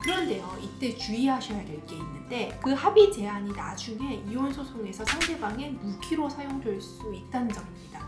그런데요, 이때 주의하셔야 될 게 있는데 그 합의 제한이 나중에 이혼 소송에서 상대방의 무기로 사용될 수 있다는 점입니다.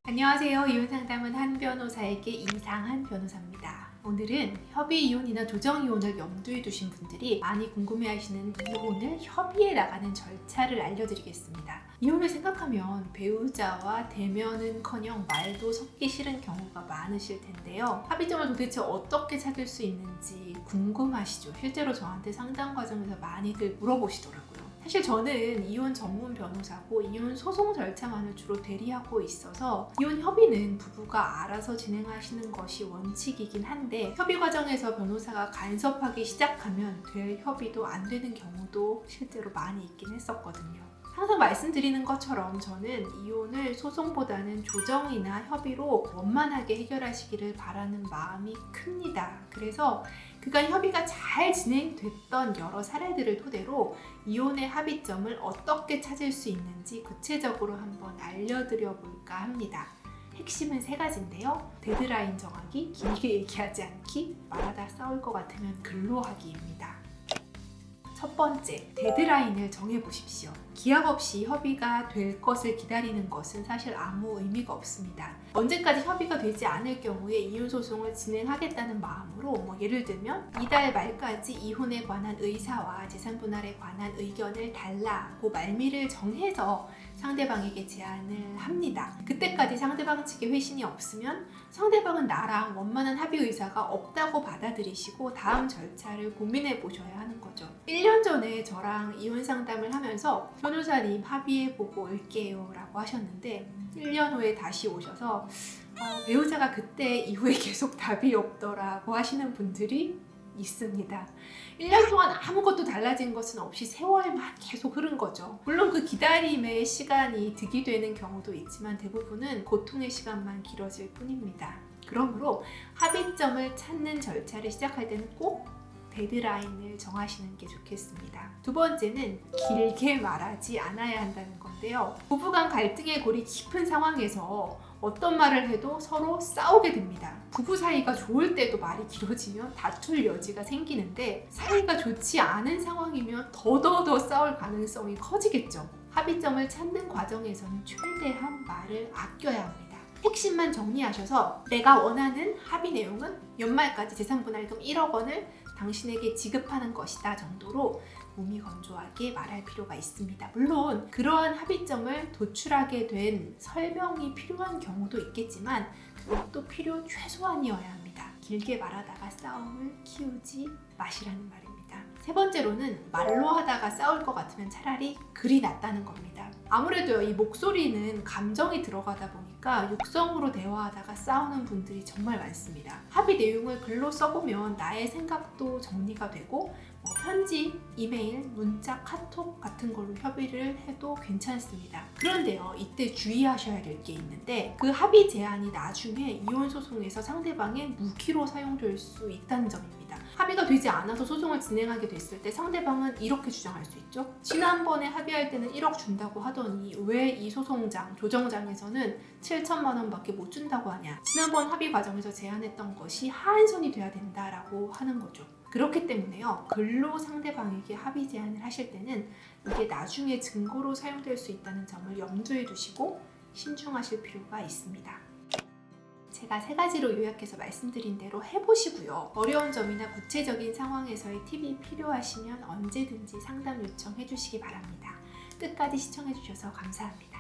안녕하세요. 이혼 상담은 한 변호사에게 이상한 변호사입니다. 오늘은 협의 이혼이나 조정 이혼을 염두에 두신 분들이 많이 궁금해하시는 이혼을 협의해 나가는 절차를 알려드리겠습니다. 이혼을 생각하면 배우자와 대면은커녕 말도 섞기 싫은 경우가 많으실 텐데요. 합의점을 도대체 어떻게 찾을 수 있는지 궁금하시죠? 실제로 저한테 상담 과정에서 많이들 물어보시더라고요. 사실 저는 이혼 전문 변호사고 이혼 소송 절차만을 주로 대리하고 있어서 이혼 협의는 부부가 알아서 진행하시는 것이 원칙이긴 한데 협의 과정에서 변호사가 간섭하기 시작하면 될 협의도 안 되는 경우도 실제로 많이 있긴 했었거든요. 항상 말씀드리는 것처럼 저는 이혼을 소송보다는 조정이나 협의로 원만하게 해결하시기를 바라는 마음이 큽니다. 그래서 그간 협의가 잘 진행됐던 여러 사례들을 토대로 이혼의 합의점을 어떻게 찾을 수 있는지 구체적으로 한번 알려드려 볼까 합니다. 핵심은 3가지인데요. 데드라인 정하기, 길게 얘기하지 않기, 말하다 싸울 것 같으면 글로 하기입니다. 첫 번째, 데드라인을 정해보십시오. 기약 없이 협의가 될 것을 기다리는 것은 사실 아무 의미가 없습니다. 언제까지 협의가 되지 않을 경우에 이혼 소송을 진행하겠다는 마음으로 예를 들면 이달 말까지 이혼에 관한 의사와 재산 분할에 관한 의견을 달라고 말미를 정해서 상대방에게 제안을 합니다. 그때까지 상대방 측에 회신이 없으면 상대방은 나랑 원만한 합의 의사가 없다고 받아들이시고 다음 절차를 고민해 보셔야 하는 거죠. 1년 전에 저랑 이혼 상담을 하면서 변호사님 합의해보고 올게요 라고 하셨는데 1년 후에 다시 오셔서 배우자가 그때 이후에 계속 답이 없더라고 하시는 분들이 있습니다. 1년 동안 아무것도 달라진 것은 없이 세월만 계속 흐른 거죠. 물론 그 기다림의 시간이 득이 되는 경우도 있지만 대부분은 고통의 시간만 길어질 뿐입니다. 그러므로 합의점을 찾는 절차를 시작할 때는 꼭 데드라인을 정하시는 게 좋겠습니다. 두 번째는 길게 말하지 않아야 한다는 건데요. 부부간 갈등의 골이 깊은 상황에서 어떤 말을 해도 서로 싸우게 됩니다. 부부 사이가 좋을 때도 말이 길어지면 다툴 여지가 생기는데 사이가 좋지 않은 상황이면 더더더 싸울 가능성이 커지겠죠. 합의점을 찾는 과정에서는 최대한 말을 아껴야 합니다. 핵심만 정리하셔서 내가 원하는 합의 내용은 연말까지 재산분할금 1억 원을 당신에게 지급하는 것이다 정도로 몸이 건조하게 말할 필요가 있습니다. 물론 그러한 합의점을 도출하게 된 설명이 필요한 경우도 있겠지만 그것도 필요 최소한이어야 합니다. 길게 말하다가 싸움을 키우지 마시라는 말입니다. 3번째로는 말로 하다가 싸울 것 같으면 차라리 글이 낫다는 겁니다. 아무래도 이 목소리는 감정이 들어가다 보니까 육성으로 대화하다가 싸우는 분들이 정말 많습니다. 합의 내용을 글로 써보면 나의 생각도 정리가 되고 편지, 이메일, 문자, 카톡 같은 걸로 협의를 해도 괜찮습니다. 그런데요, 이때 주의하셔야 될 게 있는데 그 합의 제한이 나중에 이혼 소송에서 상대방의 무기로 사용될 수 있다는 점입니다. 합의가 되지 않아서 소송을 진행하게 됐을 때 상대방은 이렇게 주장할 수 있죠. 지난번에 합의할 때는 1억 준다고 하더니 왜 이 소송장, 조정장에서는 7천만 원밖에 못 준다고 하냐. 지난번 합의 과정에서 제안했던 것이 하한선이 돼야 된다라고 하는 거죠. 그렇기 때문에요, 글로 상대방에게 합의 제안을 하실 때는 이게 나중에 증거로 사용될 수 있다는 점을 염두에 두시고 신중하실 필요가 있습니다. 제가 3가지로 요약해서 말씀드린 대로 해보시고요. 어려운 점이나 구체적인 상황에서의 팁이 필요하시면 언제든지 상담 요청해 주시기 바랍니다. 끝까지 시청해 주셔서 감사합니다.